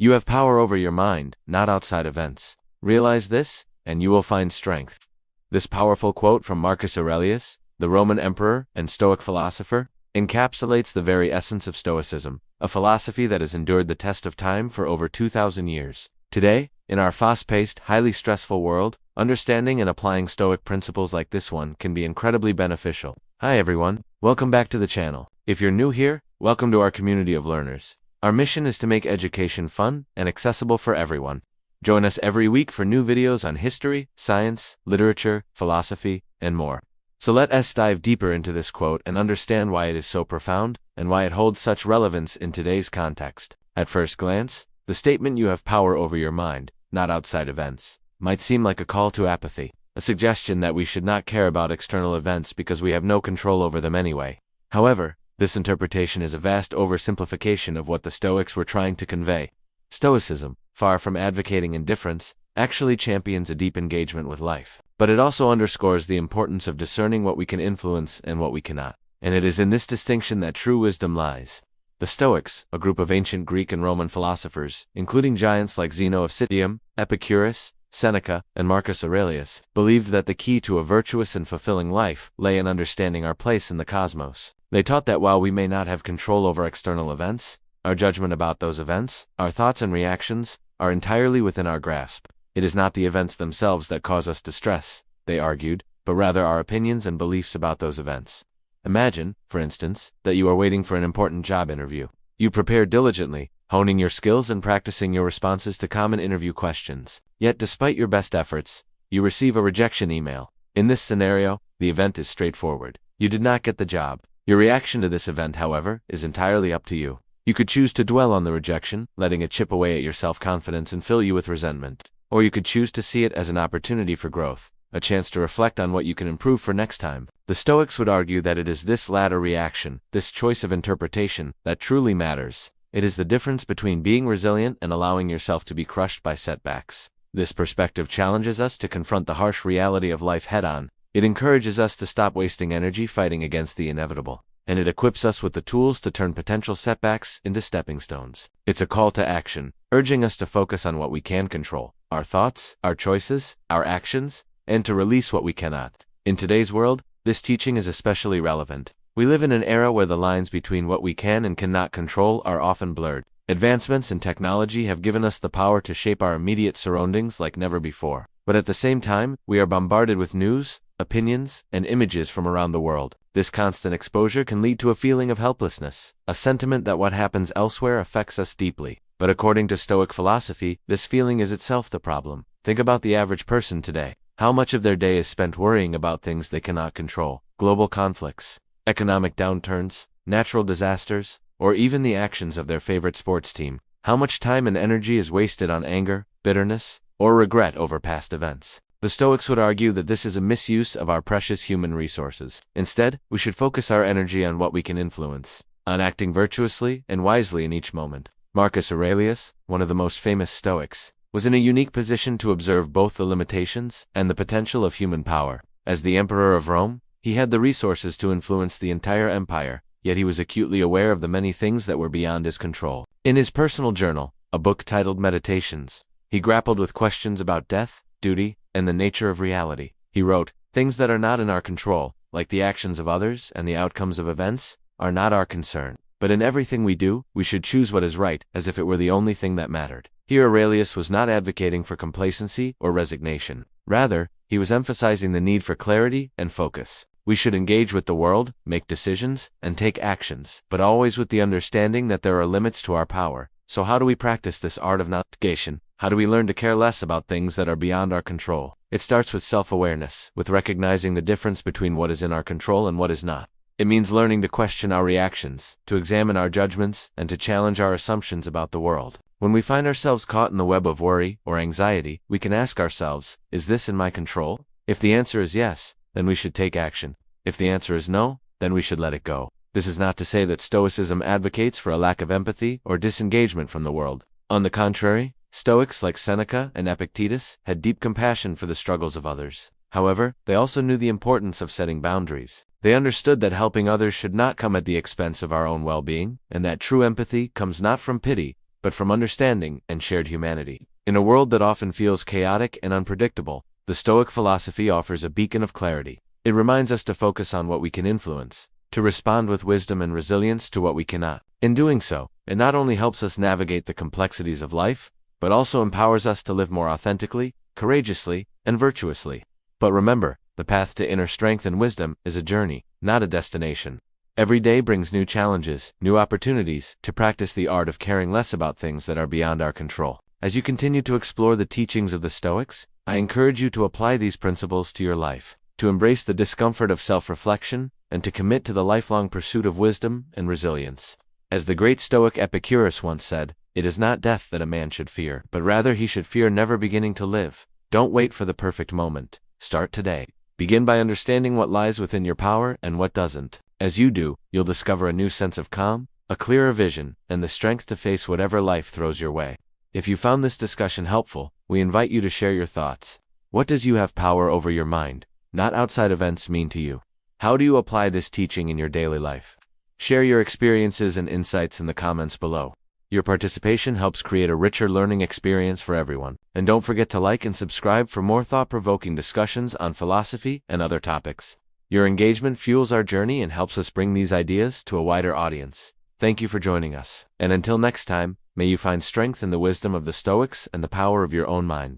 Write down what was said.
You have power over your mind, not outside events. Realize this, and you will find strength. This powerful quote from Marcus Aurelius, the Roman emperor and Stoic philosopher, encapsulates the very essence of Stoicism, a philosophy that has endured the test of time for over 2,000 years. Today, in our fast-paced, highly stressful world, understanding and applying Stoic principles like this one can be incredibly beneficial. Hi everyone, welcome back to the channel. If you're new here, welcome to our community of learners. Our mission is to make education fun and accessible for everyone. Join us every week for new videos on history, science, literature, philosophy, and more. So let us dive deeper into this quote and understand why it is so profound and why it holds such relevance in today's context. At first glance, the statement "you have power over your mind, not outside events," might seem like a call to apathy, a suggestion that we should not care about external events because we have no control over them anyway. However, this interpretation is a vast oversimplification of what the Stoics were trying to convey. Stoicism, far from advocating indifference, actually champions a deep engagement with life. But it also underscores the importance of discerning what we can influence and what we cannot. And it is in this distinction that true wisdom lies. The Stoics, a group of ancient Greek and Roman philosophers, including giants like Zeno of Citium, Epictetus, Seneca, and Marcus Aurelius, believed that the key to a virtuous and fulfilling life lay in understanding our place in the cosmos. They taught that while we may not have control over external events, our judgment about those events, our thoughts and reactions, are entirely within our grasp. It is not the events themselves that cause us distress, they argued, but rather our opinions and beliefs about those events. Imagine, for instance, that you are waiting for an important job interview. You prepare diligently, honing your skills and practicing your responses to common interview questions. Yet despite your best efforts, you receive a rejection email. In this scenario, the event is straightforward. You did not get the job. Your reaction to this event, however, is entirely up to you. You could choose to dwell on the rejection, letting it chip away at your self-confidence and fill you with resentment. Or you could choose to see it as an opportunity for growth, a chance to reflect on what you can improve for next time. The Stoics would argue that it is this latter reaction, this choice of interpretation, that truly matters. It is the difference between being resilient and allowing yourself to be crushed by setbacks. This perspective challenges us to confront the harsh reality of life head-on. It encourages us to stop wasting energy fighting against the inevitable. And it equips us with the tools to turn potential setbacks into stepping stones. It's a call to action, urging us to focus on what we can control, our thoughts, our choices, our actions, and to release what we cannot. In today's world, this teaching is especially relevant. We live in an era where the lines between what we can and cannot control are often blurred. Advancements in technology have given us the power to shape our immediate surroundings like never before. But at the same time, we are bombarded with news, opinions, and images from around the world. This constant exposure can lead to a feeling of helplessness, a sentiment that what happens elsewhere affects us deeply. But according to Stoic philosophy, this feeling is itself the problem. Think about the average person today. How much of their day is spent worrying about things they cannot control? Global conflicts, economic downturns, natural disasters, or even the actions of their favorite sports team. How much time and energy is wasted on anger, bitterness, or regret over past events? The Stoics would argue that this is a misuse of our precious human resources. Instead, we should focus our energy on what we can influence, on acting virtuously and wisely in each moment. Marcus Aurelius, one of the most famous Stoics, was in a unique position to observe both the limitations and the potential of human power. As the emperor of Rome, he had the resources to influence the entire empire, yet he was acutely aware of the many things that were beyond his control. In his personal journal, a book titled Meditations, he grappled with questions about death, duty, and the nature of reality. He wrote, "Things that are not in our control, like the actions of others and the outcomes of events, are not our concern. But in everything we do, we should choose what is right, as if it were the only thing that mattered." Here Aurelius was not advocating for complacency or resignation. Rather, he was emphasizing the need for clarity and focus. We should engage with the world, make decisions, and take actions, but always with the understanding that there are limits to our power. So how do we practice this art of non-negation? How do we learn to care less about things that are beyond our control? It starts with self-awareness, with recognizing the difference between what is in our control and what is not. It means learning to question our reactions, to examine our judgments, and to challenge our assumptions about the world. When we find ourselves caught in the web of worry or anxiety, we can ask ourselves, is this in my control? If the answer is yes, then we should take action. If the answer is no, then we should let it go. This is not to say that Stoicism advocates for a lack of empathy or disengagement from the world. On the contrary, Stoics like Seneca and Epictetus had deep compassion for the struggles of others. However, they also knew the importance of setting boundaries. They understood that helping others should not come at the expense of our own well-being, and that true empathy comes not from pity, but from understanding and shared humanity. In a world that often feels chaotic and unpredictable, the Stoic philosophy offers a beacon of clarity. It reminds us to focus on what we can influence, to respond with wisdom and resilience to what we cannot. In doing so, it not only helps us navigate the complexities of life, but also empowers us to live more authentically, courageously, and virtuously. But remember, the path to inner strength and wisdom is a journey, not a destination. Every day brings new challenges, new opportunities to practice the art of caring less about things that are beyond our control. As you continue to explore the teachings of the Stoics, I encourage you to apply these principles to your life, to embrace the discomfort of self-reflection, and to commit to the lifelong pursuit of wisdom and resilience. As the great Stoic Epictetus once said, "It is not death that a man should fear, but rather he should fear never beginning to live." Don't wait for the perfect moment. Start today. Begin by understanding what lies within your power and what doesn't. As you do, you'll discover a new sense of calm, a clearer vision, and the strength to face whatever life throws your way. If you found this discussion helpful, we invite you to share your thoughts. What does you have power over your mind, not outside events, mean to you? How do you apply this teaching in your daily life? Share your experiences and insights in the comments below. Your participation helps create a richer learning experience for everyone. And don't forget to like and subscribe for more thought-provoking discussions on philosophy and other topics. Your engagement fuels our journey and helps us bring these ideas to a wider audience. Thank you for joining us. And until next time, may you find strength in the wisdom of the Stoics and the power of your own mind.